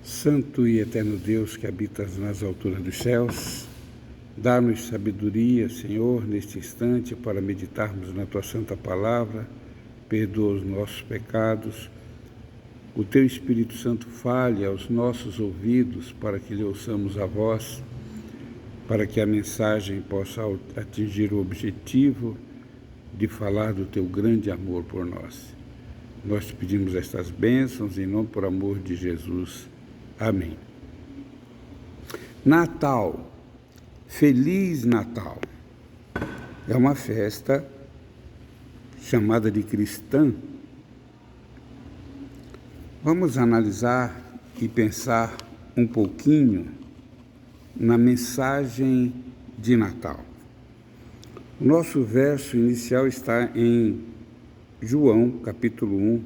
Santo e eterno Deus que habitas nas alturas dos céus, dá-nos sabedoria, Senhor, neste instante para meditarmos na Tua Santa Palavra, perdoa os nossos pecados, o Teu Espírito Santo fale aos nossos ouvidos para que lhe ouçamos a voz, para que a mensagem possa atingir o objetivo de falar do Teu grande amor por nós. Nós te pedimos estas bênçãos em nome por amor de Jesus. Amém. Natal, Feliz Natal, é uma festa chamada de cristã. Vamos analisar e pensar um pouquinho na mensagem de Natal. O nosso verso inicial está em João, capítulo 1,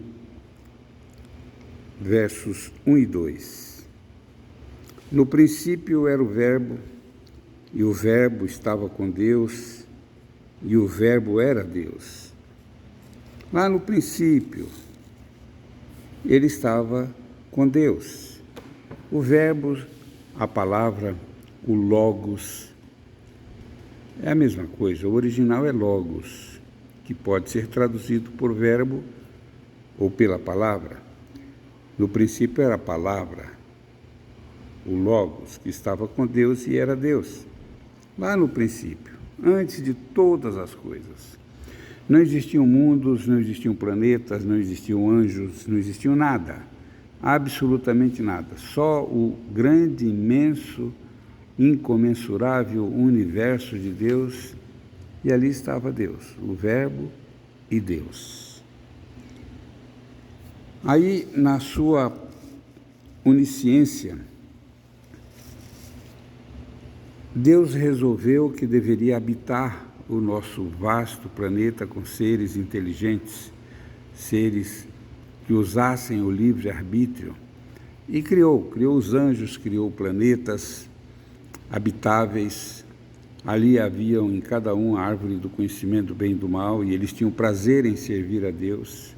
versos 1 e 2. No princípio era o Verbo, e o Verbo estava com Deus, e o Verbo era Deus. Lá no princípio, ele estava com Deus. O Verbo, a palavra, o Logos, é a mesma coisa. O original é Logos, que pode ser traduzido por verbo ou pela palavra. No princípio era a palavra, o Logos, que estava com Deus e era Deus. Lá no princípio, antes de todas as coisas. Não existiam mundos, não existiam planetas, não existiam anjos, não existiam nada. Absolutamente nada. Só o grande, imenso, incomensurável universo de Deus, e ali estava Deus, o Verbo e Deus. Aí, na sua onisciência, Deus resolveu que deveria habitar o nosso vasto planeta com seres inteligentes, seres que usassem o livre-arbítrio, e criou os anjos, criou planetas habitáveis. Ali haviam em cada um a árvore do conhecimento do bem e do mal, e eles tinham prazer em servir a Deus.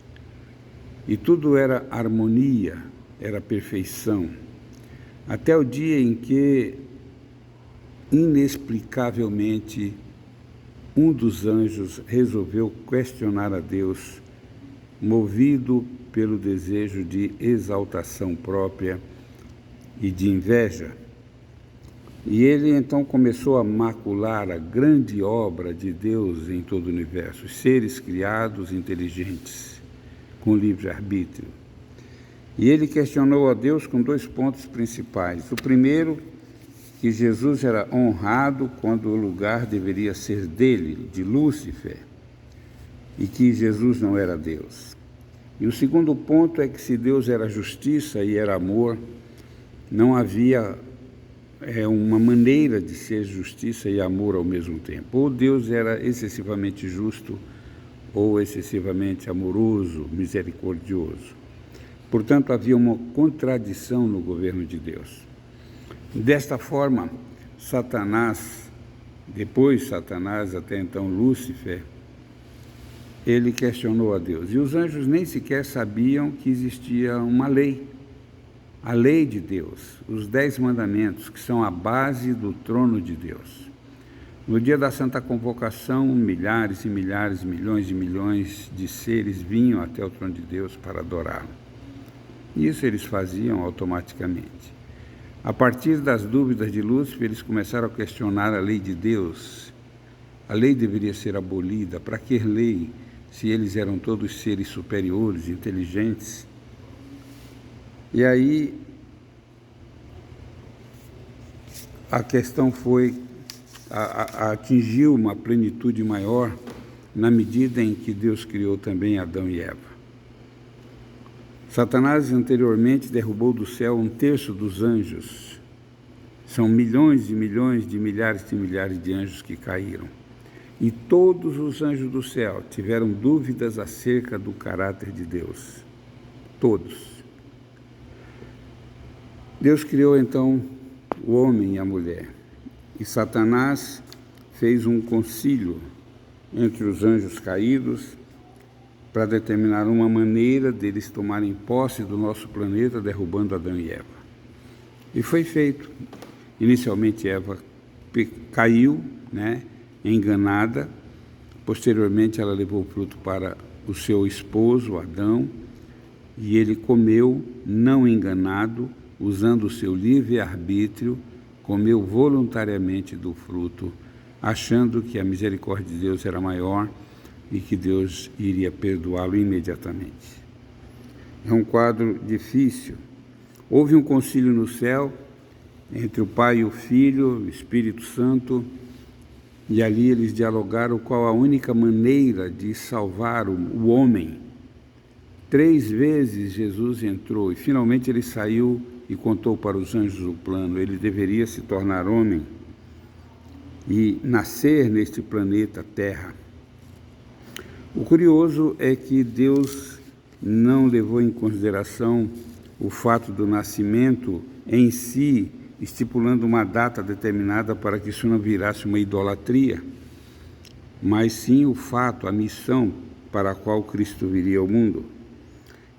E tudo era harmonia, era perfeição. Até o dia em que, inexplicavelmente, um dos anjos resolveu questionar a Deus, movido pelo desejo de exaltação própria e de inveja. E ele então começou a macular a grande obra de Deus em todo o universo, os seres criados inteligentes, com livre-arbítrio. E ele questionou a Deus com 2 pontos principais. O primeiro, que Jesus era honrado quando o lugar deveria ser dele, de Lúcifer, e que Jesus não era Deus. E o segundo ponto é que se Deus era justiça e era amor, não havia uma maneira de ser justiça e amor ao mesmo tempo. Ou Deus era excessivamente justo, ou excessivamente amoroso, misericordioso. Portanto, havia uma contradição no governo de Deus. Desta forma, Satanás, até então Lúcifer, ele questionou a Deus. E os anjos nem sequer sabiam que existia uma lei, a lei de Deus, os 10 mandamentos, que são a base do trono de Deus. No dia da Santa Convocação, milhares e milhares, milhões e milhões de seres vinham até o trono de Deus para adorá-lo. Isso eles faziam automaticamente. A partir das dúvidas de Lúcifer, eles começaram a questionar a lei de Deus. A lei deveria ser abolida. Para que lei, se eles eram todos seres superiores, inteligentes? E aí, a questão atingiu uma plenitude maior na medida em que Deus criou também Adão e Eva. Satanás anteriormente derrubou do céu 1/3 dos anjos. São milhões e milhões de milhares de anjos que caíram. E todos os anjos do céu tiveram dúvidas acerca do caráter de Deus. Todos. Deus criou então o homem e a mulher. E Satanás fez um concílio entre os anjos caídos para determinar uma maneira deles tomarem posse do nosso planeta, derrubando Adão e Eva. E foi feito. Inicialmente Eva caiu, né, enganada. Posteriormente ela levou o fruto para o seu esposo, Adão, e ele comeu, não enganado, usando o seu livre-arbítrio, comeu voluntariamente do fruto, achando que a misericórdia de Deus era maior e que Deus iria perdoá-lo imediatamente. É um quadro difícil. Houve um concílio no céu entre o Pai e o Filho, o Espírito Santo, e ali eles dialogaram qual a única maneira de salvar o homem. 3 vezes Jesus entrou e finalmente ele saiu e contou para os anjos o plano. Ele deveria se tornar homem e nascer neste planeta Terra. O curioso é que Deus não levou em consideração o fato do nascimento em si, estipulando uma data determinada para que isso não virasse uma idolatria, mas sim o fato, a missão para a qual Cristo viria ao mundo.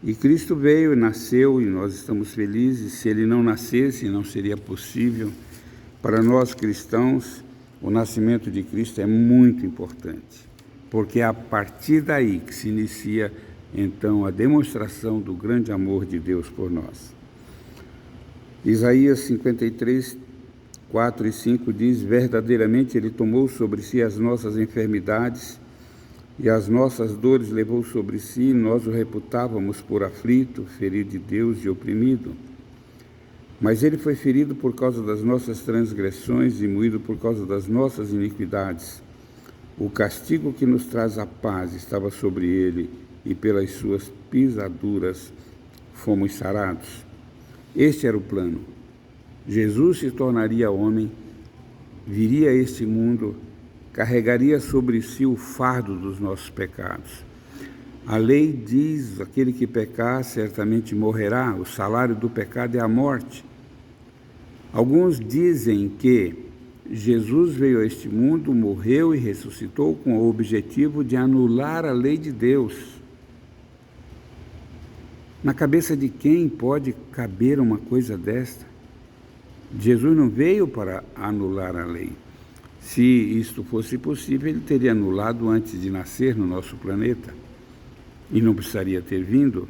E Cristo veio e nasceu, e nós estamos felizes. Se ele não nascesse, não seria possível. Para nós cristãos, o nascimento de Cristo é muito importante, porque é a partir daí que se inicia, então, a demonstração do grande amor de Deus por nós. Isaías 53, 4 e 5 diz: verdadeiramente ele tomou sobre si as nossas enfermidades e as nossas dores levou sobre si, nós o reputávamos por aflito, ferido de Deus e oprimido. Mas ele foi ferido por causa das nossas transgressões e moído por causa das nossas iniquidades. O castigo que nos traz a paz estava sobre ele, e pelas suas pisaduras fomos sarados. Este era o plano. Jesus se tornaria homem, viria a este mundo, carregaria sobre si o fardo dos nossos pecados. A lei diz: aquele que pecar certamente morrerá, o salário do pecado é a morte. Alguns dizem que Jesus veio a este mundo, morreu e ressuscitou com o objetivo de anular a lei de Deus. Na cabeça de quem pode caber uma coisa desta? Jesus não veio para anular a lei. Se isto fosse possível, ele teria anulado antes de nascer no nosso planeta e não precisaria ter vindo.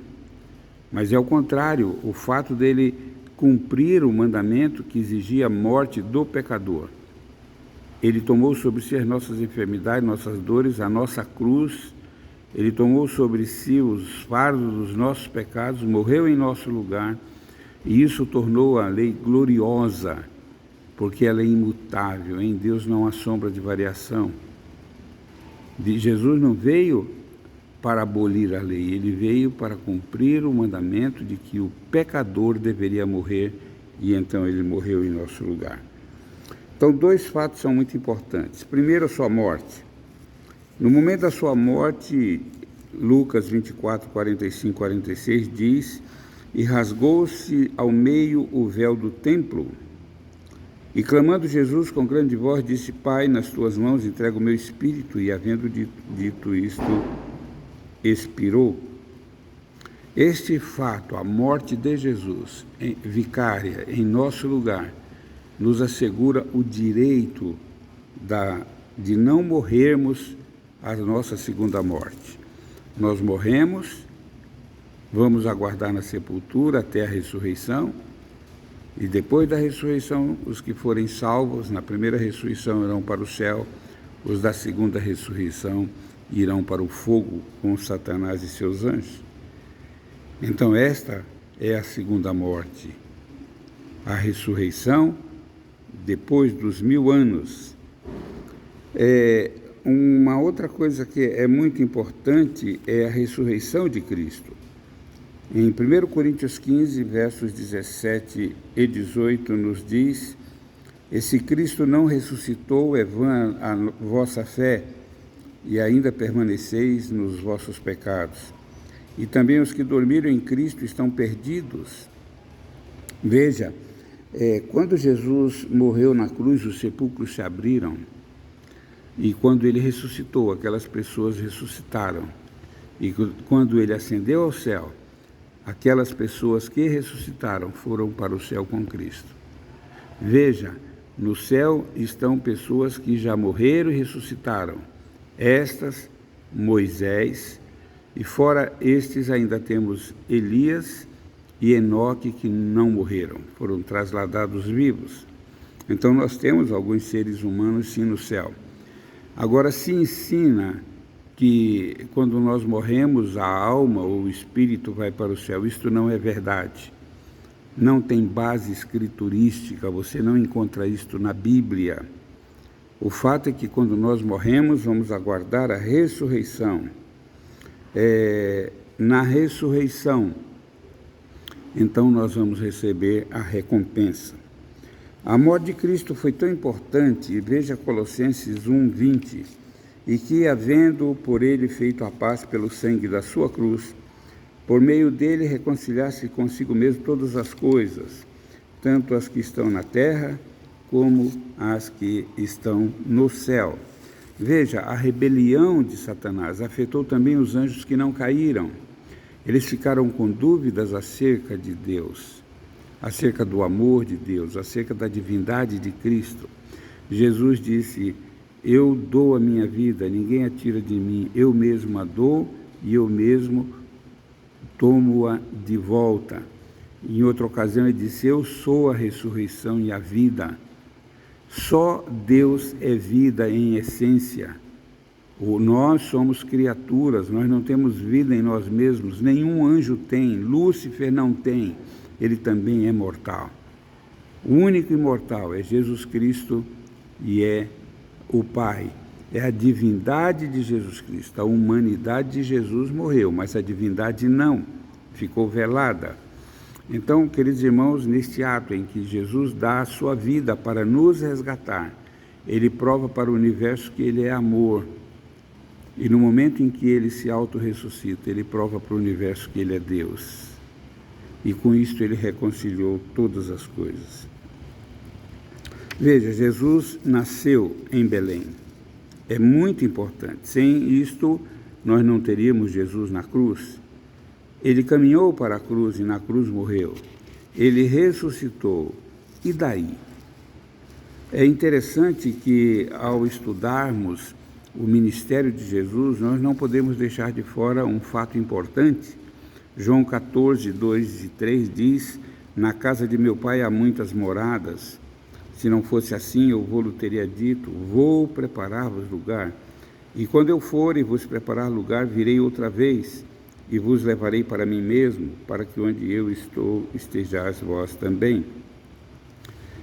Mas é o contrário, o fato dele cumprir o mandamento que exigia a morte do pecador. Ele tomou sobre si as nossas enfermidades, nossas dores, a nossa cruz. Ele tomou sobre si os fardos dos nossos pecados, morreu em nosso lugar, e isso tornou a lei gloriosa, porque ela é imutável. Em Deus não há sombra de variação. Jesus não veio para abolir a lei, ele veio para cumprir o mandamento de que o pecador deveria morrer, e então ele morreu em nosso lugar. Então, 2 fatos são muito importantes. Primeiro, a sua morte. No momento da sua morte, Lucas 24, 45, 46 diz: e rasgou-se ao meio o véu do templo. E clamando Jesus com grande voz, disse: Pai, nas tuas mãos entrego o meu espírito. E havendo dito isto, expirou. Este fato, a morte de Jesus, vicária em nosso lugar, nos assegura o direito de não morrermos a nossa segunda morte. Nós morremos, vamos aguardar na sepultura até a ressurreição, e depois da ressurreição, os que forem salvos na primeira ressurreição irão para o céu, os da segunda ressurreição irão para o fogo com Satanás e seus anjos. Então esta é a segunda morte, a ressurreição depois dos 1000 anos. Uma outra coisa que é muito importante é a ressurreição de Cristo. Em 1 Coríntios 15, versos 17 e 18, nos diz: e se Cristo não ressuscitou, é vã a vossa fé, e ainda permaneceis nos vossos pecados. E também os que dormiram em Cristo estão perdidos. Veja, quando Jesus morreu na cruz, os sepulcros se abriram. E quando ele ressuscitou, aquelas pessoas ressuscitaram. E quando ele ascendeu ao céu, aquelas pessoas que ressuscitaram foram para o céu com Cristo. Veja, no céu estão pessoas que já morreram e ressuscitaram. Estas, Moisés, e fora estes ainda temos Elias e Enoque, que não morreram, foram trasladados vivos. Então nós temos alguns seres humanos sim no céu. Agora se ensina que quando nós morremos a alma ou o espírito vai para o céu. Isto não é verdade. Não tem base escriturística, você não encontra isto na Bíblia. O fato é que quando nós morremos vamos aguardar a ressurreição. Na ressurreição, então nós vamos receber a recompensa. A morte de Cristo foi tão importante, e veja Colossenses 1:20, e que, havendo por ele feito a paz pelo sangue da sua cruz, por meio dele reconciliar-se consigo mesmo todas as coisas, tanto as que estão na terra como as que estão no céu. Veja, a rebelião de Satanás afetou também os anjos que não caíram. Eles ficaram com dúvidas acerca de Deus, acerca do amor de Deus, acerca da divindade de Cristo. Jesus disse: eu dou a minha vida, ninguém a tira de mim, eu mesmo a dou e eu mesmo tomo-a de volta. Em outra ocasião ele disse: eu sou a ressurreição e a vida. Só Deus é vida em essência. Nós somos criaturas, nós não temos vida em nós mesmos, nenhum anjo tem, Lúcifer não tem, ele também é mortal. O único imortal é Jesus Cristo e é o Pai. É a divindade de Jesus Cristo. A humanidade de Jesus morreu, mas a divindade não, ficou velada. Então, queridos irmãos, neste ato em que Jesus dá a sua vida para nos resgatar, ele prova para o universo que ele é amor. E no momento em que ele se auto-ressuscita, ele prova para o universo que ele é Deus. E com isto ele reconciliou todas as coisas. Veja, Jesus nasceu em Belém. É muito importante. Sem isto, nós não teríamos Jesus na cruz. Ele caminhou para a cruz e na cruz morreu. Ele ressuscitou. E daí? É interessante que, ao estudarmos o ministério de Jesus, nós não podemos deixar de fora um fato importante. João 14, 2 e 3 diz: na casa de meu pai há muitas moradas. Se não fosse assim, eu vou-lhe teria dito: vou preparar-vos lugar. E quando eu for e vos preparar lugar, virei outra vez e vos levarei para mim mesmo, para que onde eu estou estejais vós também.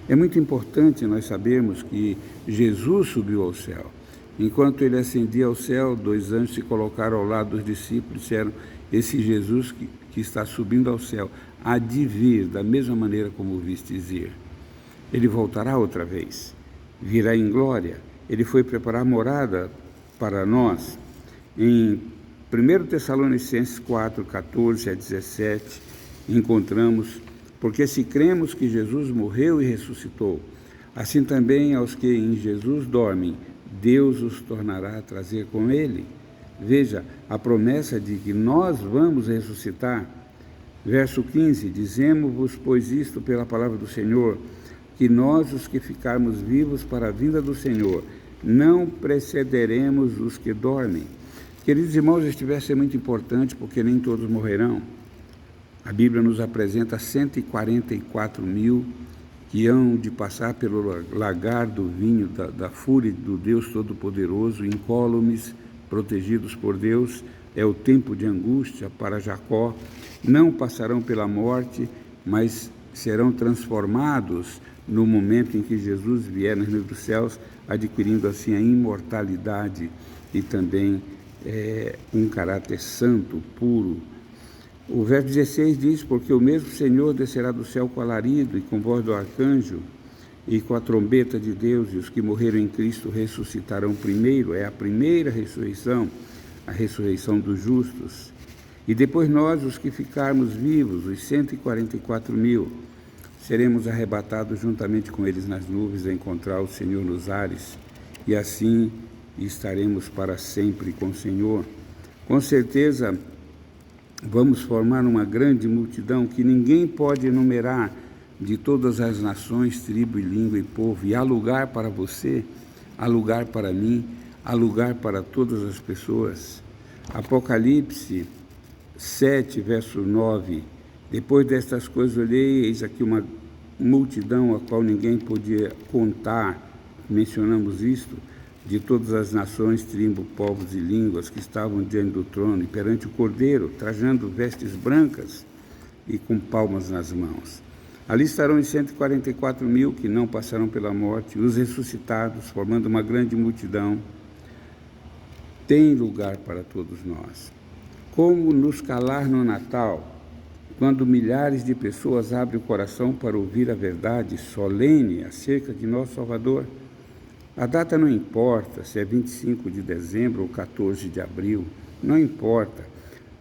É muito importante nós sabermos que Jesus subiu ao céu. Enquanto ele ascendia ao céu, 2 anjos se colocaram ao lado dos discípulos e disseram: esse Jesus que está subindo ao céu há de vir da mesma maneira como o vistes ir. Ele voltará outra vez, virá em glória. Ele foi preparar morada para nós. Em 1 Tessalonicenses 4, 14 a 17, encontramos: porque se cremos que Jesus morreu e ressuscitou, assim também aos que em Jesus dormem, Deus os tornará a trazer com ele. Veja, a promessa de que nós vamos ressuscitar. Verso 15, dizemos-vos, pois, isto pela palavra do Senhor, que nós, os que ficarmos vivos para a vinda do Senhor, não precederemos os que dormem. Queridos irmãos, este verso é muito importante porque nem todos morrerão. A Bíblia nos apresenta 144 mil que hão de passar pelo lagar do vinho, da fúria do Deus Todo-Poderoso, incólumes, protegidos por Deus. É o tempo de angústia para Jacó. Não passarão pela morte, mas serão transformados no momento em que Jesus vier no reino dos céus, adquirindo assim a imortalidade e também um caráter santo, puro. O verso 16 diz: porque o mesmo Senhor descerá do céu com alarido e com voz do arcanjo e com a trombeta de Deus, e os que morreram em Cristo ressuscitarão primeiro. É a primeira ressurreição, a ressurreição dos justos. E depois nós, os que ficarmos vivos, os 144 mil, seremos arrebatados juntamente com eles nas nuvens a encontrar o Senhor nos ares, e assim estaremos para sempre com o Senhor. Com certeza vamos formar uma grande multidão que ninguém pode enumerar, de todas as nações, tribo e língua e povo, e há lugar para você, há lugar para mim, há lugar para todas as pessoas. Apocalipse 7, verso 9. Depois destas coisas olhei, eis aqui uma multidão a qual ninguém podia contar, mencionamos isto, de todas as nações, tribos, povos e línguas que estavam diante do trono e perante o Cordeiro, trajando vestes brancas e com palmas nas mãos. Ali estarão os 144 mil que não passarão pela morte, os ressuscitados, formando uma grande multidão. Tem lugar para todos nós. Como nos calar no Natal, quando milhares de pessoas abrem o coração para ouvir a verdade solene acerca de nosso Salvador? A data não importa, se é 25 de dezembro ou 14 de abril, não importa.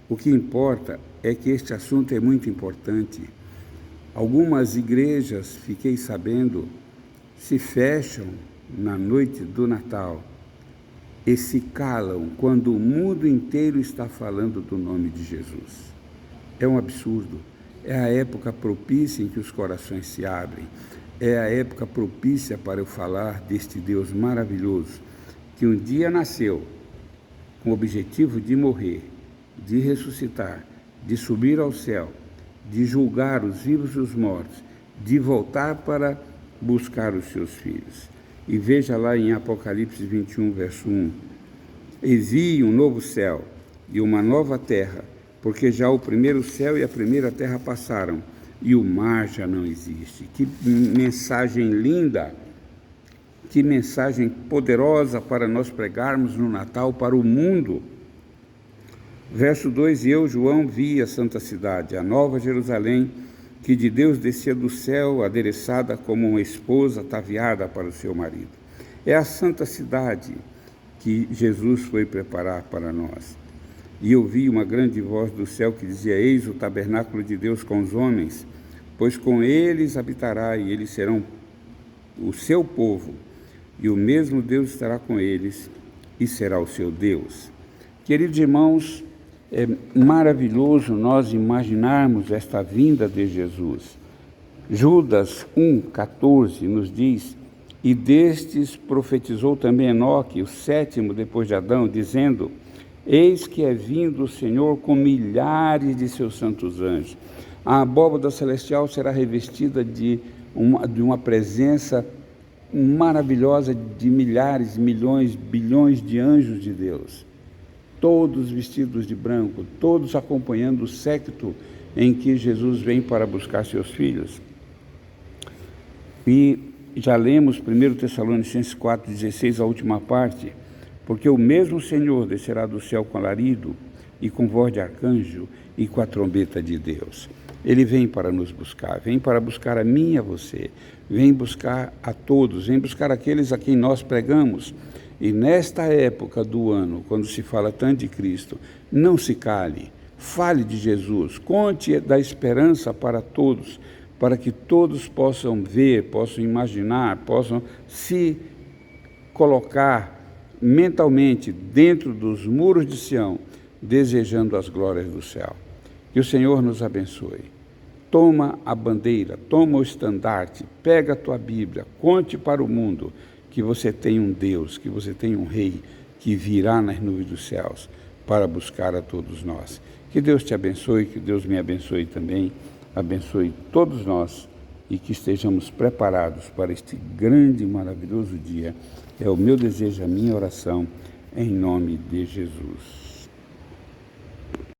O que importa é que este assunto é muito importante. Algumas igrejas, fiquei sabendo, se fecham na noite do Natal e se calam quando o mundo inteiro está falando do nome de Jesus. É um absurdo. É a época propícia em que os corações se abrem. É a época propícia para eu falar deste Deus maravilhoso, que um dia nasceu com o objetivo de morrer, de ressuscitar, de subir ao céu, de julgar os vivos e os mortos, de voltar para buscar os seus filhos. E veja lá em Apocalipse 21, verso 1. E vi um novo céu e uma nova terra, porque já o primeiro céu e a primeira terra passaram, e o mar já não existe. Que mensagem linda, que mensagem poderosa para nós pregarmos no Natal para o mundo. Verso 2, e eu, João, vi a santa cidade, a nova Jerusalém, que de Deus descia do céu, adereçada como uma esposa ataviada para o seu marido. É a santa cidade que Jesus foi preparar para nós. E eu vi uma grande voz do céu que dizia, eis o tabernáculo de Deus com os homens, pois com eles habitará, e eles serão o seu povo, e o mesmo Deus estará com eles, e será o seu Deus. Queridos irmãos, é maravilhoso nós imaginarmos esta vinda de Jesus. Judas 1,14 nos diz, e destes profetizou também Enoque, o sétimo depois de Adão, dizendo, eis que é vindo o Senhor com milhares de seus santos anjos. A abóbada celestial será revestida de uma presença maravilhosa de milhares, milhões, bilhões de anjos de Deus. Todos vestidos de branco, todos acompanhando o séquito em que Jesus vem para buscar seus filhos. E já lemos 1 Tessalonicenses 4,16, a última parte, porque o mesmo Senhor descerá do céu com alarido e com voz de arcanjo e com a trombeta de Deus. Ele vem para nos buscar, vem para buscar a mim e a você, vem buscar a todos, vem buscar aqueles a quem nós pregamos. E nesta época do ano, quando se fala tanto de Cristo, não se cale, fale de Jesus, conte da esperança para todos, para que todos possam ver, possam imaginar, possam se colocar mentalmente dentro dos muros de Sião, desejando as glórias do céu. Que o Senhor nos abençoe. Toma a bandeira, toma o estandarte, pega a tua Bíblia, conte para o mundo que você tem um Deus, que você tem um Rei que virá nas nuvens dos céus para buscar a todos nós. Que Deus te abençoe, que Deus me abençoe também, abençoe todos nós e que estejamos preparados para este grande e maravilhoso dia. É o meu desejo, a minha oração, em nome de Jesus.